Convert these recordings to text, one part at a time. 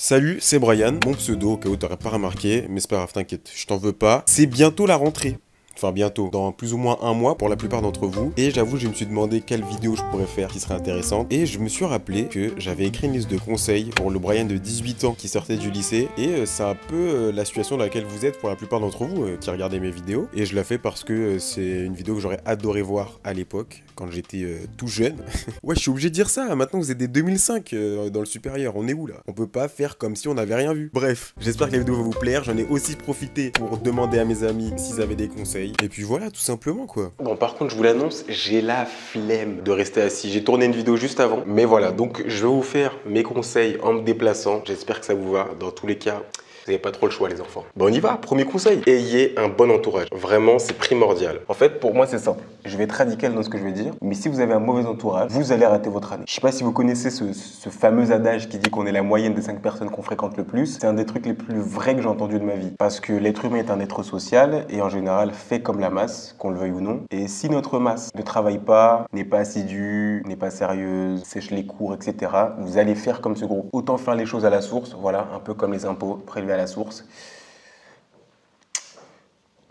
Salut, c'est Brian, mon pseudo au cas où t'aurais pas remarqué, mais c'est pas grave, t'inquiète, je t'en veux pas. C'est bientôt la rentrée. Enfin bientôt, dans plus ou moins un mois pour la plupart d'entre vous. Et j'avoue, je me suis demandé quelle vidéo je pourrais faire qui serait intéressante. Et je me suis rappelé que j'avais écrit une liste de conseils pour le Brian de 18 ans qui sortait du lycée. Et c'est un peu la situation dans laquelle vous êtes pour la plupart d'entre vous qui regardez mes vidéos. Et je la fais parce que c'est une vidéo que j'aurais adoré voir à l'époque, quand j'étais tout jeune. Ouais, je suis obligé de dire ça, maintenant vous êtes des 2005 dans le supérieur, on est où là? On peut pas faire comme si on n'avait rien vu. Bref, j'espère que la vidéo va vous plaire, j'en ai aussi profité pour demander à mes amis s'ils avaient des conseils. Et puis voilà, tout simplement quoi. Bon, par contre, je vous l'annonce, j'ai la flemme de rester assis. J'ai tourné une vidéo juste avant. Mais voilà, donc je vais vous faire mes conseils en me déplaçant. J'espère que ça vous va. Dans tous les cas, vous n'avez pas trop le choix, les enfants. Bon, on y va. Premier conseil. Ayez un bon entourage. Vraiment, c'est primordial. En fait, pour moi, c'est simple. Je vais être radical dans ce que je vais dire. Mais si vous avez un mauvais entourage, vous allez rater votre année. Je sais pas si vous connaissez ce fameux adage qui dit qu'on est la moyenne des 5 personnes qu'on fréquente le plus. C'est un des trucs les plus vrais que j'ai entendu de ma vie. Parce que l'être humain est un être social et en général fait comme la masse, qu'on le veuille ou non. Et si notre masse ne travaille pas, n'est pas assidue, n'est pas sérieuse, sèche les cours, etc., vous allez faire comme ce groupe. Autant faire les choses à la source, voilà, un peu comme les impôts prélevés à la source.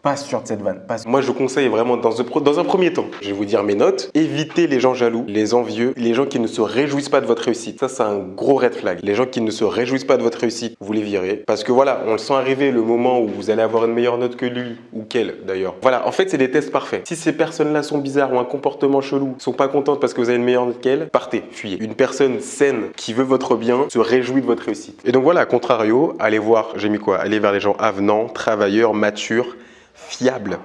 Pas sûr de cette vanne. Moi, je conseille vraiment dans un premier temps, je vais vous dire mes notes. Évitez les gens jaloux, les envieux, les gens qui ne se réjouissent pas de votre réussite. Ça, c'est un gros red flag. Les gens qui ne se réjouissent pas de votre réussite, vous les virez. Parce que voilà, on le sent arriver le moment où vous allez avoir une meilleure note que lui, ou qu'elle d'ailleurs. Voilà, en fait, c'est des tests parfaits. Si ces personnes-là sont bizarres ou un comportement chelou, sont pas contentes parce que vous avez une meilleure note qu'elle, partez, fuyez. Une personne saine qui veut votre bien se réjouit de votre réussite. Et donc voilà, à contrario, allez voir, j'ai mis quoi? Allez vers les gens avenants, travailleurs, matures, fiable.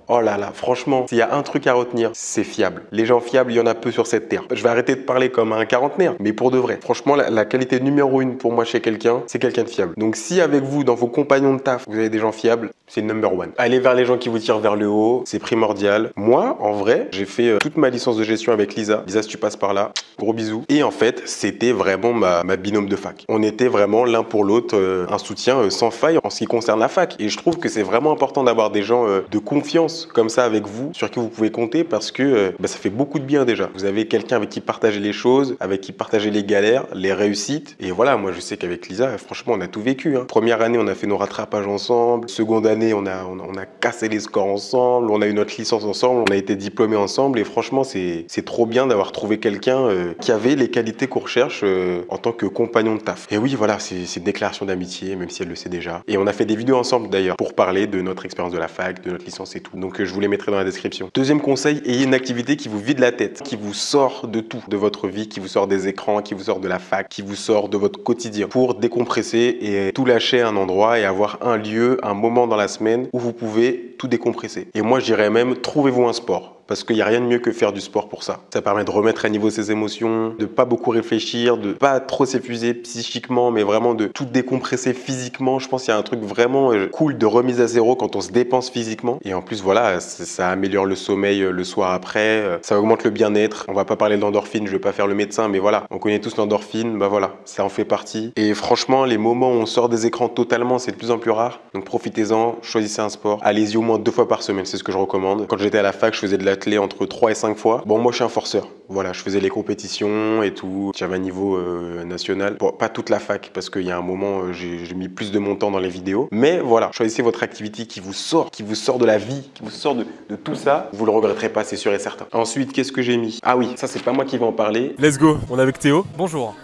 Oh là là, franchement, s'il y a un truc à retenir, c'est fiable. Les gens fiables, il y en a peu sur cette terre. Je vais arrêter de parler comme un quarantenaire, mais pour de vrai. Franchement, la qualité numéro 1 pour moi chez quelqu'un, c'est quelqu'un de fiable. Donc si avec vous, dans vos compagnons de taf, vous avez des gens fiables, c'est le number 1. Allez vers les gens qui vous tirent vers le haut, c'est primordial. Moi, en vrai, j'ai fait toute ma licence de gestion avec Lisa. Lisa, si tu passes par là, gros bisous. Et en fait, c'était vraiment ma binôme de fac. On était vraiment l'un pour l'autre un soutien sans faille en ce qui concerne la fac. Et je trouve que c'est vraiment important d'avoir des gens de confiance comme ça avec vous, sur qui vous pouvez compter parce que ça fait beaucoup de bien déjà. Vous avez quelqu'un avec qui partager les choses, avec qui partager les galères, les réussites. Et voilà, moi je sais qu'avec Lisa, franchement, on a tout vécu. Première année, on a fait nos rattrapages ensemble. Seconde année, on a cassé les scores ensemble. On a eu notre licence ensemble. On a été diplômés ensemble. Et franchement, c'est trop bien d'avoir trouvé quelqu'un qui avait les qualités qu'on recherche en tant que compagnon de taf. Et oui, voilà, c'est une déclaration d'amitié, même si elle le sait déjà. Et on a fait des vidéos ensemble d'ailleurs pour parler de notre expérience de la fac, de notre licence et tout. Donc je vous les mettrai dans la description. Deuxième conseil, ayez une activité qui vous vide la tête, qui vous sort de tout, de votre vie, qui vous sort des écrans, qui vous sort de la fac, qui vous sort de votre quotidien, pour décompresser et tout lâcher à un endroit et avoir un lieu, un moment dans la semaine où vous pouvez tout décompresser. Et moi, je dirais même, trouvez-vous un sport. Parce qu'il n'y a rien de mieux que faire du sport pour ça. Ça permet de remettre à niveau ses émotions, de pas beaucoup réfléchir, de pas trop s'épuiser psychiquement, mais vraiment de tout décompresser physiquement. Je pense qu'il y a un truc vraiment cool de remise à zéro quand on se dépense physiquement. Et en plus, voilà, ça améliore le sommeil le soir après, ça augmente le bien-être. On va pas parler de l'endorphine, je vais pas faire le médecin, mais voilà, on connaît tous l'endorphine, bah voilà, ça en fait partie. Et franchement, les moments où on sort des écrans totalement, c'est de plus en plus rare. Donc profitez-en, choisissez un sport. Allez-y au moins 2 fois par semaine, c'est ce que je recommande. Quand j'étais à la fac, je faisais de l'athlé entre 3 et 5 fois. Bon, moi, je suis un forceur. Voilà, je faisais les compétitions et tout. J'avais un niveau national. Bon, pas toute la fac, parce qu'il y a un moment, j'ai mis plus de mon temps dans les vidéos. Mais voilà, choisissez votre activité qui vous sort de la vie, qui vous sort de tout ça. Vous le regretterez pas, c'est sûr et certain. Ensuite, qu'est-ce que j'ai mis? Ah oui, ça, c'est pas moi qui vais en parler. Let's go, on est avec Théo. Bonjour.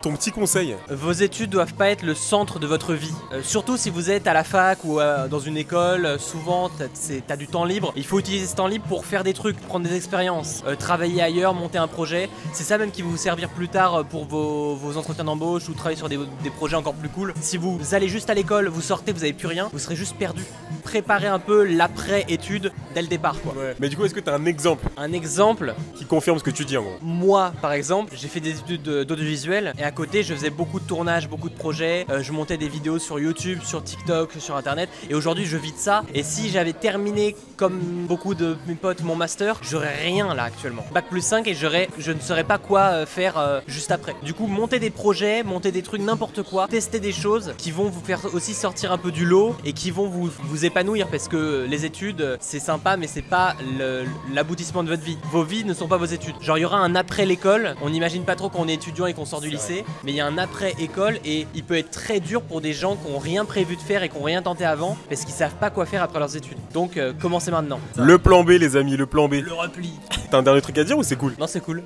Ton petit conseil? Vos études doivent pas être le centre de votre vie. Surtout si vous êtes à la fac ou dans une école, souvent t'as du temps libre. Il faut utiliser ce temps libre pour faire des trucs, prendre des expériences, travailler ailleurs, monter un projet. C'est ça même qui va vous servir plus tard pour vos entretiens d'embauche ou travailler sur des projets encore plus cool. Si vous allez juste à l'école, vous sortez, vous avez plus rien, vous serez juste perdu. Préparez un peu l'après-étude dès le départ, quoi. Ouais. Mais du coup, est-ce que tu as un exemple? Un exemple Qui confirme ce que tu dis en gros? Moi, par exemple, j'ai fait des études d'audiovisuel et à côté, je faisais beaucoup de tournages, beaucoup de projets. Je montais des vidéos sur YouTube, sur TikTok, sur Internet. Et aujourd'hui, je vis de ça. Et si j'avais terminé, comme beaucoup de mes potes, mon master, j'aurais rien là actuellement. Bac plus 5 et je ne saurais pas quoi faire juste après. Du coup, montez des projets, montez des trucs, n'importe quoi, testez des choses qui vont vous faire aussi sortir un peu du lot et qui vont vous épanouir, parce que les études, c'est sympa, mais c'est pas l'aboutissement de votre vie. Vos vies ne sont pas vos études. Genre, il y aura un après l'école. On n'imagine pas trop quand on est étudiant et qu'on sort du lycée, mais il y a un après école et il peut être très dur pour des gens qui n'ont rien prévu de faire et qui n'ont rien tenté avant parce qu'ils savent pas quoi faire après leurs études. Donc, commencez maintenant. Le plan B, les amis, le plan B. Le repli. T'as un dernier truc à dire ou c'est cool? Non, c'est cool.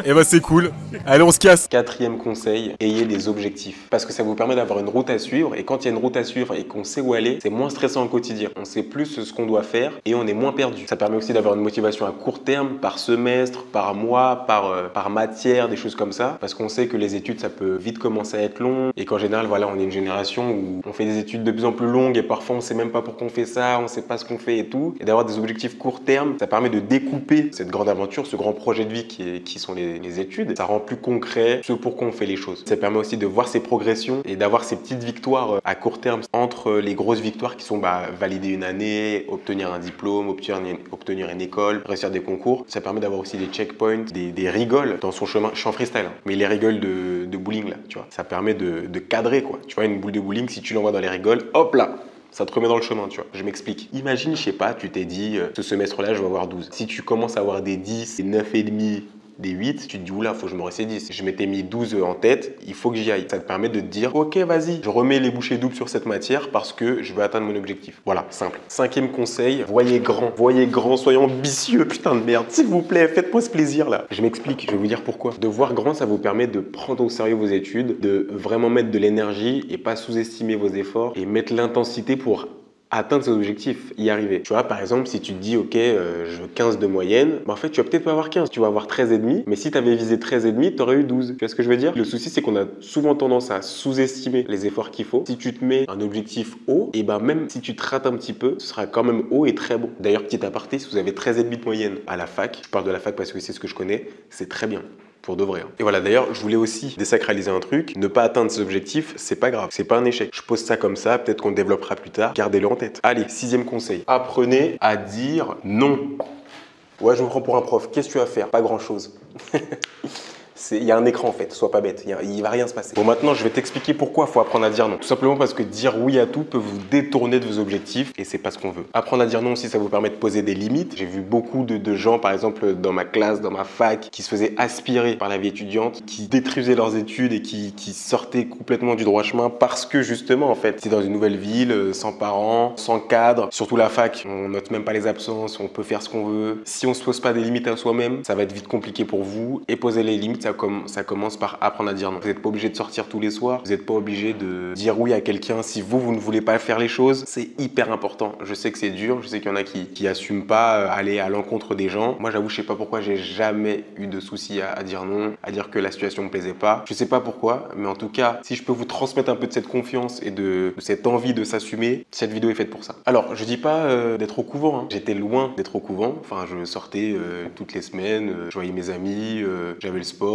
Eh bah c'est cool. Allez, on se casse. Quatrième conseil, ayez des objectifs. Parce que ça vous permet d'avoir une route à suivre. Et quand il y a une route à suivre et qu'on sait où aller, c'est moins stressant au quotidien. On sait plus ce qu'on doit faire et on est moins perdu. Ça permet aussi d'avoir une motivation à court terme, par semestre, par mois, par matière, des choses comme ça. Parce qu'on sait que les études, ça peut vite commencer à être long. Et qu'en général, voilà, on est une génération où on fait des études de plus en plus longues et parfois on sait même pas pourquoi on fait ça, on sait pas ce qu'on fait et tout. Et d'avoir des objectifs court terme, ça permet de découper cette grande aventure, ce grand projet de vie qui sont les études. Ça rend plus concret ce pourquoi on fait les choses. Ça permet aussi de voir ses progressions et d'avoir ces petites victoires à court terme entre les grosses victoires qui sont valider une année, obtenir un diplôme, obtenir une école, réussir des concours. Ça permet d'avoir aussi des checkpoints, des rigoles dans son chemin. Je suis en freestyle, hein, mais les rigoles de bowling là, tu vois. Ça permet de cadrer quoi. Tu vois, une boule de bowling, si tu l'envoies dans les rigoles, hop là, ça te remet dans le chemin, tu vois. Je m'explique. Imagine, je sais pas, tu t'es dit, ce semestre-là, je vais avoir 12. Si tu commences à avoir des 10, des 9,5, des 8, tu te dis, oula, faut que je me reste 10. Je m'étais mis 12 en tête, il faut que j'y aille. Ça te permet de te dire, ok, vas-y, je remets les bouchées doubles sur cette matière parce que je veux atteindre mon objectif. Voilà, simple. Cinquième conseil, voyez grand, soyez ambitieux, putain de merde, s'il vous plaît, faites-moi ce plaisir là. Je m'explique, je vais vous dire pourquoi. De voir grand, ça vous permet de prendre au sérieux vos études, de vraiment mettre de l'énergie et pas sous-estimer vos efforts et mettre l'intensité pour atteindre ses objectifs, y arriver. Tu vois, par exemple, si tu te dis, ok, je veux 15 de moyenne, en fait, tu vas peut-être pas avoir 15, tu vas avoir 13,5, mais si tu avais visé 13,5, tu aurais eu 12. Tu vois ce que je veux dire? Le souci, c'est qu'on a souvent tendance à sous-estimer les efforts qu'il faut. Si tu te mets un objectif haut, et même si tu te rates un petit peu, ce sera quand même haut et très bon. D'ailleurs, petit aparté, si vous avez 13,5 de moyenne à la fac, je parle de la fac parce que c'est ce que je connais, c'est très bien. Pour de vrai. Et voilà, d'ailleurs, je voulais aussi désacraliser un truc. Ne pas atteindre ses objectifs, c'est pas grave. C'est pas un échec. Je pose ça comme ça, peut-être qu'on le développera plus tard. Gardez-le en tête. Allez, sixième conseil. Apprenez à dire non. Ouais, je me prends pour un prof. Qu'est-ce que tu vas faire? Pas grand-chose. Il y a un écran en fait, sois pas bête, il va rien se passer. Bon, maintenant je vais t'expliquer pourquoi il faut apprendre à dire non. Tout simplement parce que dire oui à tout peut vous détourner de vos objectifs et c'est pas ce qu'on veut. Apprendre à dire non aussi, ça vous permet de poser des limites. J'ai vu beaucoup de gens, par exemple dans ma classe, dans ma fac, qui se faisaient aspirer par la vie étudiante, qui détruisaient leurs études et qui sortaient complètement du droit chemin parce que justement en fait, c'est dans une nouvelle ville, sans parents, sans cadre, surtout la fac, on note même pas les absences, on peut faire ce qu'on veut. Si on se pose pas des limites à soi-même, ça va être vite compliqué pour vous et poser les limites, ça commence par apprendre à dire non. Vous n'êtes pas obligé de sortir tous les soirs, vous n'êtes pas obligé de dire oui à quelqu'un si vous ne voulez pas faire les choses. C'est hyper important. Je sais que c'est dur, je sais qu'il y en a qui assument pas aller à l'encontre des gens. Moi j'avoue, je sais pas pourquoi j'ai jamais eu de soucis à dire non, à dire que la situation me plaisait pas. Je sais pas pourquoi, mais en tout cas, si je peux vous transmettre un peu de cette confiance et de cette envie de s'assumer, cette vidéo est faite pour ça. Alors, je dis pas d'être au couvent, hein. J'étais loin d'être au couvent. Enfin, je sortais toutes les semaines, je voyais mes amis, j'avais le sport,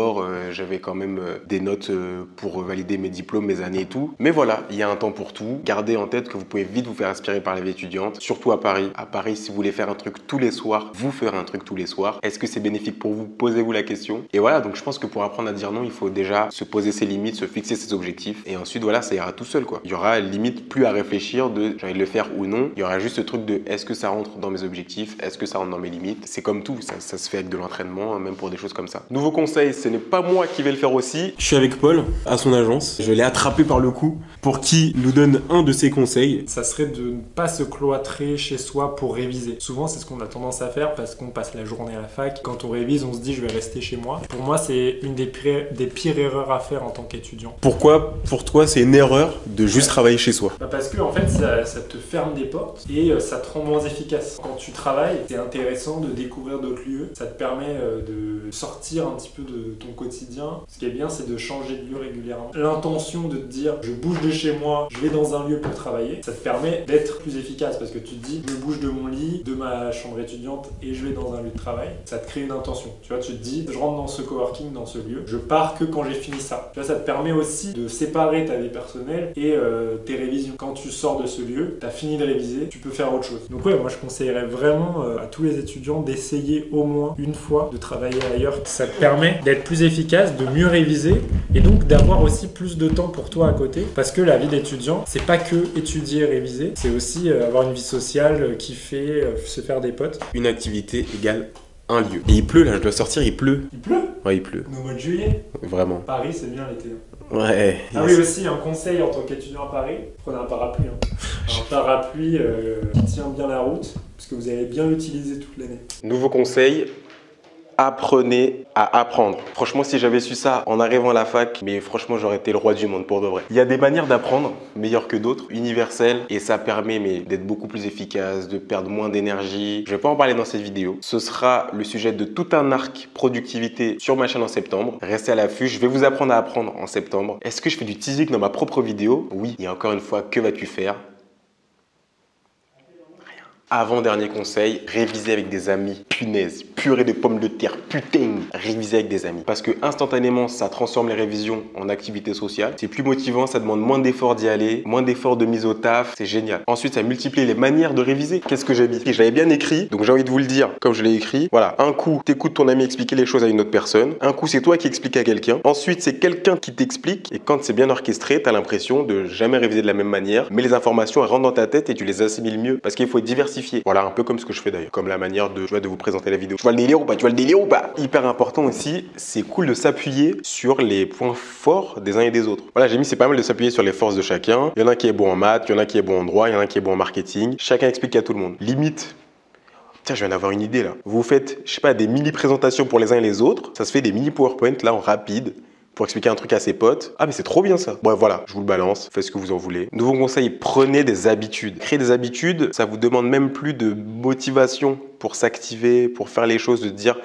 j'avais quand même des notes pour valider mes diplômes, mes années et tout. Mais voilà, il y a un temps pour tout. Gardez en tête que vous pouvez vite vous faire aspirer par la vie étudiante, surtout à Paris. À Paris, si vous voulez faire un truc tous les soirs, vous ferez un truc tous les soirs. Est-ce que c'est bénéfique pour vous? Posez-vous la question. Et voilà, donc je pense que pour apprendre à dire non, il faut déjà se poser ses limites, se fixer ses objectifs. Et ensuite, voilà, ça ira tout seul, quoi. Il y aura limite plus à réfléchir de j'ai envie de le faire ou non. Il y aura juste ce truc de est-ce que ça rentre dans mes objectifs? Est-ce que ça rentre dans mes limites? C'est comme tout, ça se fait avec de l'entraînement, même pour des choses comme ça. Nouveau conseil, ce n'est pas moi qui vais le faire aussi. Je suis avec Paul à son agence. Je l'ai attrapé par le cou pour qu'il nous donne un de ses conseils. Ça serait de ne pas se cloîtrer chez soi pour réviser. Souvent, c'est ce qu'on a tendance à faire parce qu'on passe la journée à la fac. Quand on révise, on se dit je vais rester chez moi. Pour moi, c'est une des pires erreurs à faire en tant qu'étudiant. Pourquoi, pour toi, c'est une erreur de juste travailler chez soi? Parce que en fait, ça te ferme des portes et ça te rend moins efficace. Quand tu travailles, c'est intéressant de découvrir d'autres lieux. Ça te permet de sortir un petit peu de ton quotidien, ce qui est bien, c'est de changer de lieu régulièrement. L'intention de te dire je bouge de chez moi, je vais dans un lieu pour travailler, ça te permet d'être plus efficace parce que tu te dis je bouge de mon lit, de ma chambre étudiante et je vais dans un lieu de travail. Ça te crée une intention. Tu vois, tu te dis je rentre dans ce coworking, dans ce lieu, je pars que quand j'ai fini ça. Tu vois, ça te permet aussi de séparer ta vie personnelle et tes révisions. Quand tu sors de ce lieu, tu as fini de réviser, tu peux faire autre chose. Donc ouais, moi je conseillerais vraiment à tous les étudiants d'essayer au moins une fois de travailler ailleurs. Ça te permet d'être plus efficace, de mieux réviser et donc d'avoir aussi plus de temps pour toi à côté parce que la vie d'étudiant, c'est pas que étudier et réviser, c'est aussi avoir une vie sociale, kiffer, se faire des potes. Une activité égale un lieu. Et il pleut là, je dois sortir, il pleut. Il pleut? Ouais, il pleut. On est au mois de juillet. Vraiment. Paris, c'est bien l'été. Ouais. Ah oui, aussi, un conseil en tant qu'étudiant à Paris, prenez un parapluie. Un parapluie qui tient bien la route, parce que vous allez bien l'utiliser toute l'année. Nouveau conseil, apprenez à apprendre. Franchement, si j'avais su ça en arrivant à la fac, mais franchement, j'aurais été le roi du monde pour de vrai. Il y a des manières d'apprendre, meilleures que d'autres, universelles, et ça permet d'être beaucoup plus efficace, de perdre moins d'énergie. Je vais pas en parler dans cette vidéo. Ce sera le sujet de tout un arc productivité sur ma chaîne en septembre. Restez à l'affût, je vais vous apprendre à apprendre en septembre. Est-ce que je fais du teasing dans ma propre vidéo? Oui. Et encore une fois, que vas-tu faire? Avant-dernier conseil, réviser avec des amis. Punaise, purée de pommes de terre, putain. Réviser avec des amis. Parce que instantanément, ça transforme les révisions en activité sociale. C'est plus motivant, ça demande moins d'efforts d'y aller, moins d'efforts de mise au taf. C'est génial. Ensuite, ça multiplie les manières de réviser. Qu'est-ce que j'ai mis? Je l'avais bien écrit, donc j'ai envie de vous le dire comme je l'ai écrit. Voilà, un coup, t'écoutes ton ami expliquer les choses à une autre personne. Un coup, c'est toi qui expliques à quelqu'un. Ensuite, c'est quelqu'un qui t'explique. Et quand c'est bien orchestré, t'as l'impression de jamais réviser de la même manière. Mais les informations, elles rentrent dans ta tête et tu les assimiles mieux. Parce qu'il faut être diversifié. Voilà, un peu comme ce que je fais d'ailleurs, comme la manière de vous présenter la vidéo. Tu vois le délire ou pas? Tu vois le délire ou pas? Hyper important aussi, c'est cool de s'appuyer sur les points forts des uns et des autres. Voilà, j'ai mis c'est pas mal de s'appuyer sur les forces de chacun. Il y en a qui est bon en maths, il y en a qui est bon en droit, il y en a qui est bon en marketing. Chacun explique à tout le monde. Limite, tiens, je viens d'avoir une idée là. Vous faites, je sais pas, des mini présentations pour les uns et les autres. Ça se fait des mini PowerPoint là en rapide, pour expliquer un truc à ses potes. Ah mais c'est trop bien ça. Bref voilà, je vous le balance, faites ce que vous en voulez. Nouveau conseil, prenez des habitudes. Créer des habitudes, ça vous demande même plus de motivation pour s'activer, pour faire les choses, de dire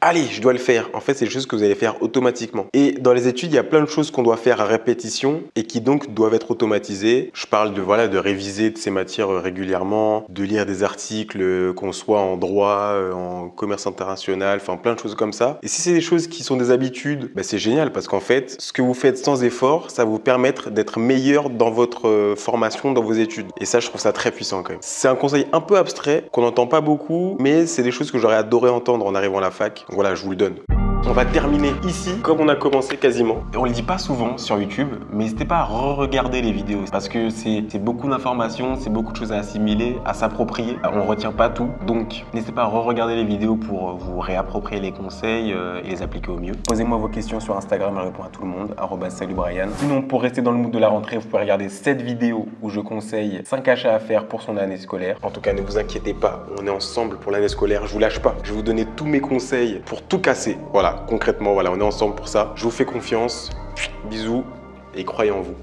allez, je dois le faire. En fait, c'est des choses que vous allez faire automatiquement. Et dans les études, il y a plein de choses qu'on doit faire à répétition et qui donc doivent être automatisées. Je parle de réviser de ces matières régulièrement, de lire des articles, qu'on soit en droit, en commerce international, enfin plein de choses comme ça. Et si c'est des choses qui sont des habitudes, c'est génial parce qu'en fait, ce que vous faites sans effort, ça va vous permettre d'être meilleur dans votre formation, dans vos études. Et ça, je trouve ça très puissant quand même. C'est un conseil un peu abstrait, qu'on n'entend pas beaucoup, mais c'est des choses que j'aurais adoré entendre en arrivant à la fac. Voilà, je vous le donne. On va terminer ici, comme on a commencé quasiment. Et on le dit pas souvent sur YouTube, mais n'hésitez pas à re-regarder les vidéos parce que c'est beaucoup d'informations, c'est beaucoup de choses à assimiler, à s'approprier. On ne retient pas tout, donc n'hésitez pas à re-regarder les vidéos pour vous réapproprier les conseils et les appliquer au mieux. Posez-moi vos questions sur Instagram, je réponds à tout le monde, @salutbrian. Sinon, pour rester dans le mood de la rentrée, vous pouvez regarder cette vidéo où je conseille 5 achats à faire pour son année scolaire. En tout cas, ne vous inquiétez pas, on est ensemble pour l'année scolaire, je vous lâche pas. Je vais vous donner tous mes conseils pour tout casser. Voilà. Concrètement, voilà, on est ensemble pour ça. Je vous fais confiance. Bisous et croyez en vous.